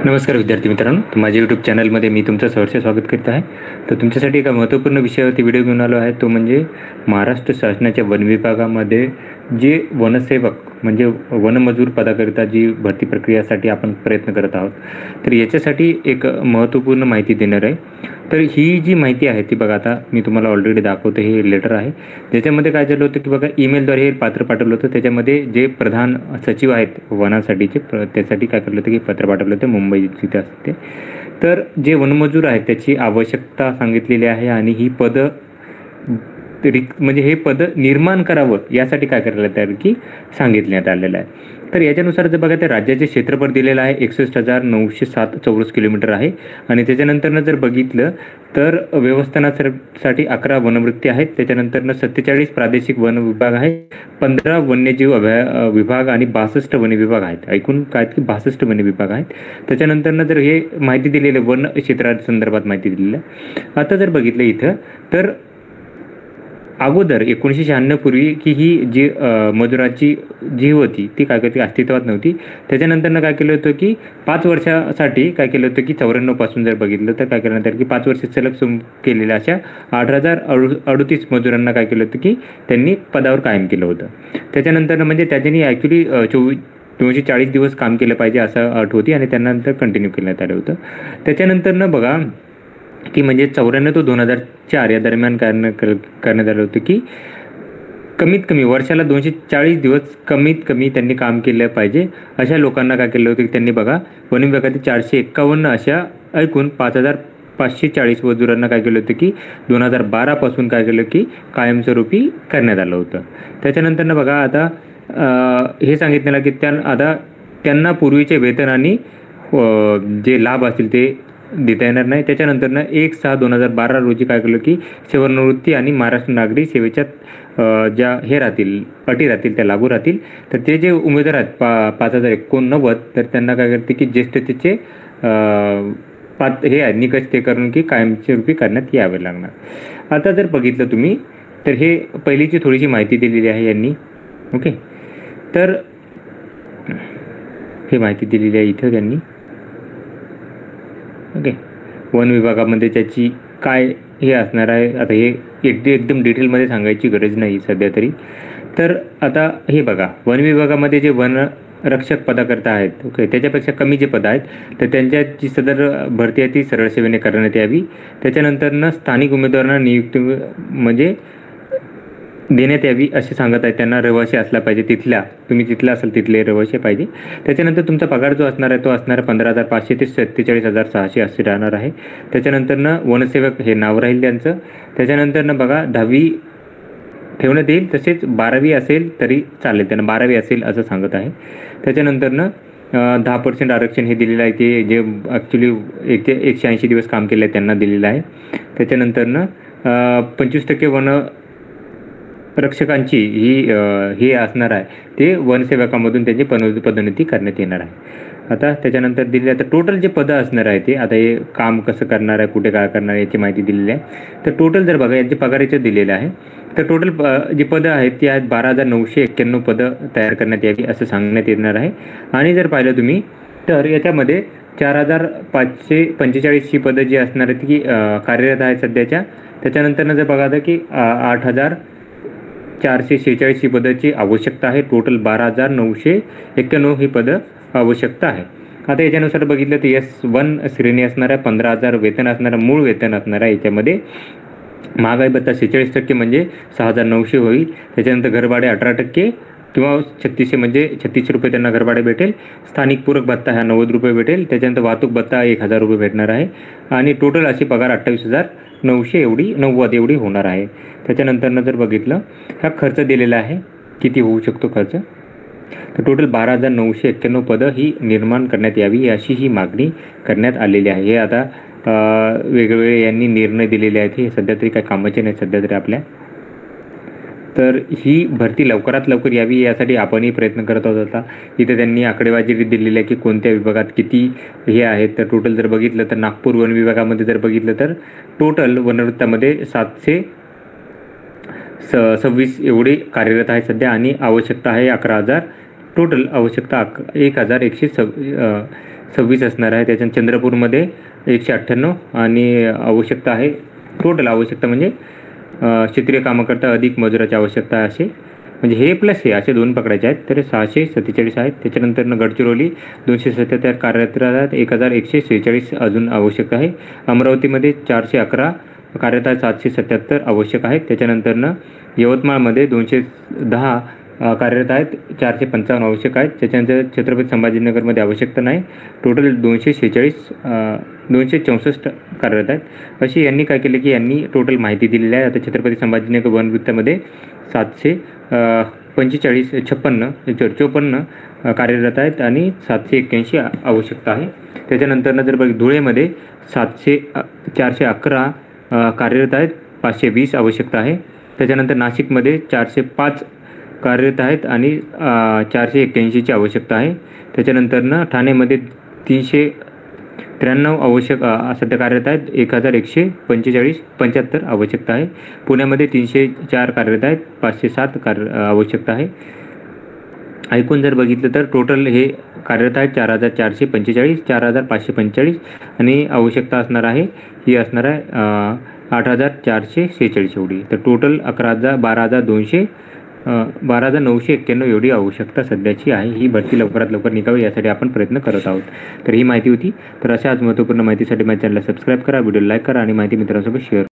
नमस्कार विद्यार्थी मित्रांनो, माझ्या यूट्यूब चॅनलमध्ये मी तुमचं सहर्ष स्वागत करत आहे. तर तुमच्यासाठी एका महत्त्वपूर्ण विषयावरती व्हिडिओ घेऊन आलो आहे. तो म्हणजे महाराष्ट्र शासनाच्या वन विभागामध्ये जे वनसेवक म्हणजे वनमजूर पदाकरिता जी भरती प्रक्रियासाठी आपण प्रयत्न करत आहोत. तर याच्यासाठी एक महत्त्वपूर्ण माहिती देणार आहे. तर ही जी माहिती आहे ती बघा, आता मी तुम्हाला ऑलरेडी दाखवतो. हे लेटर आहे ज्याच्यामध्ये काय झालं होतं की बघा, ईमेलद्वारे हे पात्र पाठवलं होतं. त्याच्यामध्ये जे प्रधान सचिव आहेत वनासाठीचे त्यासाठी काय केलं होतं की पत्र पाठवलं होतं मुंबई जिथे असते. तर जे वनमजूर आहेत त्याची आवश्यकता सांगितलेली आहे आणि ही पदं म्हणजे हे पद निर्माण करावं यासाठी काय करायला आहे की सांगितण्यात आलेलं आहे. तर याच्यानुसार जर बघा, तर राज्याचे क्षेत्रफळ दिलेलं आहे 61,907 चौरस किलोमीटर आहे. आणि त्याच्यानंतरनं जर बघितलं तर व्यवस्थापनासाठी 11 वनवृत्ती आहेत. त्याच्यानंतरनं 47 प्रादेशिक वन विभाग आहेत, 15 वन्यजीव विभाग आणि 62 वन विभाग आहेत. ऐकून काय की 62 वन विभाग आहेत. त्याच्यानंतरनं जर हे माहिती दिलेलं वन क्षेत्रासंदर्भात माहिती दिलेलं आहे. आता जर बघितलं इथं तर अगोदर 1996 पूर्वी की ही जी मजुराची जी होती ती काय करते अस्तित्वात नव्हती. त्याच्यानंतरनं काय केलं होतं की 5 वर्षासाठी काय केलं होतं की 94 पासून जर बघितलं तर काय करण्यात आलं की 5 वर्ष सलग केलेल्या अशा 8,038 मजुरांना काय केलं होतं की त्यांनी पदावर कायम केलं होतं. त्याच्यानंतर म्हणजे त्यांनी ॲक्च्युली 240 दिवस काम केलं पाहिजे असं अट होती आणि त्यानंतर कंटिन्यू करण्यात आलं होतं. त्याच्यानंतरनं बघा की म्हणजे 94 ते 2004 या दरम्यान करण्यात आलं होतं की कमीत कमी वर्षाला 240 दिवस कमीत कमी त्यांनी काम केलं पाहिजे. अशा लोकांना काय केलं होतं की त्यांनी बघा वन विभागातील 451 अशा ऐकून 5,540 मजुरांना काय केलं होतं की 2012 पासून काय केलं की कायमस्वरूपी करण्यात आलं होतं. त्याच्यानंतर बघा आता हे सांगितलेलं की आता त्यांना पूर्वीचे वेतन आणि जे लाभ असतील ते देता येणार नाही. त्याच्यानंतरनं 1/6/2012 रोजी काय केलं की सेवानिवृत्ती आणि महाराष्ट्र नागरी सेवेच्या ज्या हे राहतील अटी राहतील त्या लागू राहतील. तर ते जे उमेदवार आहेत 5,089 तर त्यांना काय करते की ज्येष्ठतेचे हे निकष ते करून की कायमस्वरूपी करण्यात यावे लागणार. आता जर बघितलं तुम्ही तर हे पहिलीची थोडीशी माहिती दिलेली आहे यांनी. ओके, तर हे माहिती दिलेली आहे इथं त्यांनी. ओके, वन विभागामध्ये त्याची काय हे असणार आहे. आता हे एकदम डिटेलमध्ये सांगायची गरज नाही सध्या तरी. तर आता हे बघा, वन विभागामध्ये जे वन रक्षक पदाकरता आहेत, ओके, त्याच्यापेक्षा कमी जे पद आहेत तर त्यांच्या जी सदर भरती आहे ती सरळ सेवेने करण्यात यावी. त्याच्यानंतरनं स्थानिक उमेदवारांना नियुक्ती म्हणजे देण्यात यावी असे सांगत आहे. त्यांना रहिवासी असला पाहिजे तिथल्या, तुम्ही तिथला असाल तिथले रहिवासी पाहिजे. त्याच्यानंतर तुमचा पगार जो असणार आहे तो असणार 15,500 ते 47,600 असे राहणार आहे. त्याच्यानंतरनं वनसेवक हे नाव राहील त्यांचं. त्याच्यानंतरनं बघा 10वी ठेवण्यात येईल, तसेच 12वी असेल तरी चालेल, त्यांना 12वी असेल असं सांगत आहे. त्याच्यानंतरनं 10% आरक्षण हे दिलेलं आहे ते जे ॲक्च्युली 180 दिवस काम केलं आहे त्यांना दिलेलं आहे. त्याच्यानंतरनं 25% वन रक्षकांची ही असणार आहे ते वनसेवकामधून त्यांची पदोन्नती करण्यात येणार आहे. आता त्याच्यानंतर दिलेलं आहे तर टोटल जे पदं असणार आहे ते आता हे काम कसं करणार आहे, कुठे काय करणार आहे याची माहिती दिलेली आहे. तर टोटल जर बघा यांचे पगाराचे दिलेलं आहे तर टोटल जी पदं आहेत ती आहेत 12,991 पदं तयार करण्यात यावी असं सांगण्यात येणार आहे. आणि जर पाहिलं तुम्ही तर याच्यामध्ये 4,545 ही पदं जी असणार आहेत ती कार्यरत आहेत सध्याच्या. त्याच्यानंतरनं जर बघा तर की 8,446 ही पदाची आवश्यकता आहे. टोटल 12,991 ही पदं आवश्यकता आहे. आता याच्यानुसार बघितलं तर S1 श्रेणी असणार आहे, 15,000 वेतन असणारं मूळ वेतन असणार आहे. याच्यामध्ये महागाई भत्ता 46% म्हणजे 6,900 होईल. त्याच्यानंतर घरभाडे 18% किंवा 3600 म्हणजे 3600 रुपये त्यांना घरभाडे भेटेल. स्थानिक पूरक भत्ता हा 90 रुपये भेटेल. त्याच्यानंतर वाहतूक भत्ता 1,000 रुपये भेटणार आहे. आणि टोटल अशी पगार 28,900 एवढी होणार आहे. त्याच्यानंतरनं जर बघितलं हा खर्च दिलेला आहे किती होऊ शकतो खर्च, तर टोटल 12,991 पदं ही निर्माण करण्यात यावी अशी ही मागणी करण्यात आलेली आहे. हे आता वेगवेगळे यांनी निर्णय दिलेले आहेत, हे सध्या तरी काय कामाचे नाही सध्या तरी आपल्या. तर ही भरती लवकरात लवकर यावी यासाठी आपणही प्रयत्न करत आहोत. आता इथे त्यांनी आकडेवारी दिलेली आहे की कोणत्या विभागात किती हे आहेत. तर टोटल जर बघितलं तर नागपूर वन विभागामध्ये जर बघितलं तर टोटल वनवृत्तामध्ये 726 एवढे कार्यरत आहे सध्या आणि आवश्यकता आहे 11,000 टोटल आवश्यकता 1126 असणार आहे. त्याच्यात चंद्रपूरमध्ये 198 आणि आवश्यकता आहे टोटल आवश्यकता म्हणजे क्षेत्रीय कामाकरता अधिक मजुराची आवश्यकता आहे असे म्हणजे हे प्लस हे असे 2 पकडायचे आहेत. तर 647 आहेत. त्याच्यानंतर गडचिरोली 277 कार्यरत आहेत. 1146 अजून आवश्यक आहे. अमरावतीमध्ये 411 कार्यरत आहेत. 777 आवश्यक आहेत. त्याच्यानंतर यवतमाळमध्ये 210 कार्यरत आहेत. 455 आवश्यक आहेत. त्याच्यानंतर छत्रपती संभाजीनगरमध्ये आवश्यकता नाही. टोटल 264 कार्यरत आहेत. अशी यांनी काय केले की यांनी टोटल माहिती दिलेली आहे. आता छत्रपती संभाजीनगर वनवृत्तामध्ये 54 कार्यरत आहेत आणि 781 आवश्यकता आहे. त्याच्यानंतर जर बघ धुळेमध्ये 411 कार्यरत आहेत. 520 आवश्यकता आहे. त्याच्यानंतर नाशिकमध्ये 405 कार्यरत आहेत आणि 481ची आवश्यकता आहे. त्याच्यानंतर ठाणेमध्ये 393 आवश्यक सध्या कार्यरत आहेत. 1175 आवश्यकता आहे. पुण्यामध्ये 304 कार्यरत आहेत. 507 आवश्यकता आहे. ऐकून जर बघितलं तर टोटल हे कार्यरत आहेत 4445, 4545 आणि आवश्यकता असणार आहे ही असणार आहे 8446 एवढी. तर टोटल 12,991 एवढी आवश्यकता सध्याची आहे. ही भरती लवकरात लवकर निघावी यासाठी आपण प्रयत्न करत आहोत. तर ही माहिती होती. तर अशाच महत्त्वपूर्ण माहितीसाठी माझ्या चॅनलला सबस्क्राईब करा, व्हिडिओ लाईक करा आणि माहिती मित्रांसोबत शेअर